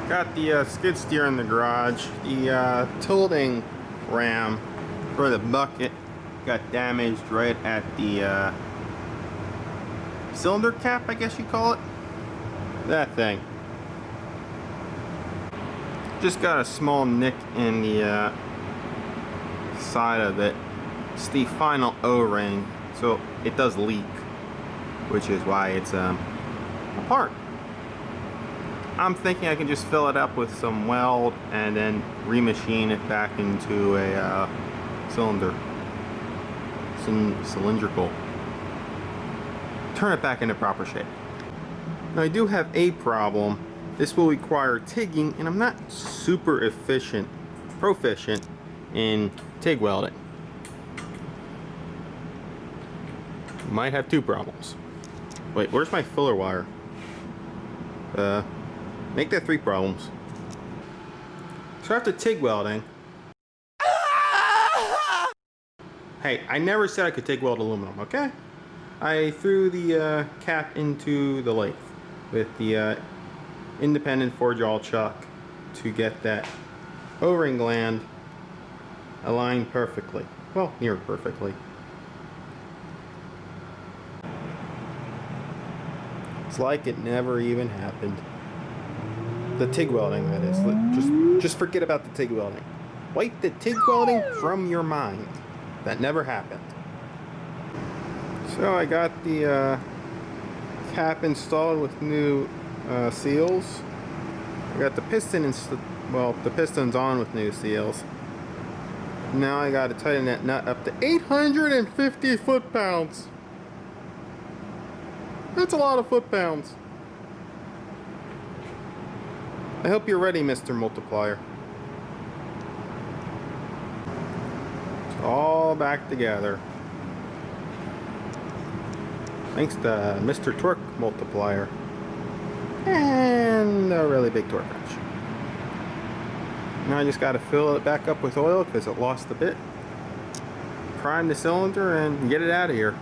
Got the skid steer in the garage. The tilting ram for the bucket got damaged right at the cylinder cap, I guess you call it. That thing. Just got a small nick in the side of it. It's the final O-ring, so it does leak, which is why it's apart. I'm thinking I can just fill it up with some weld and then remachine it back into a cylindrical. Turn it back into proper shape. Now I do have a problem. This will require TIGging, and I'm not super proficient in TIG welding. Might have two problems. Wait, where's my filler wire? Make that three problems. So after TIG welding... Hey, I never said I could TIG weld aluminum, okay? I threw the cap into the lathe with the independent four-jaw chuck to get that O-ring gland aligned perfectly. Well, near perfectly. It's like it never even happened. The TIG welding, that is. Just forget about the TIG welding. Wipe the TIG welding from your mind. That never happened. So I got the cap installed with new seals. I got the piston the piston's on with new seals. Now I got to tighten that nut up to 850 foot-pounds. That's a lot of foot-pounds. I hope you're ready, Mr. Multiplier. It's all back together. Thanks to Mr. Torque Multiplier. And a really big torque wrench. Now I just got to fill it back up with oil because it lost a bit. Prime the cylinder and get it out of here.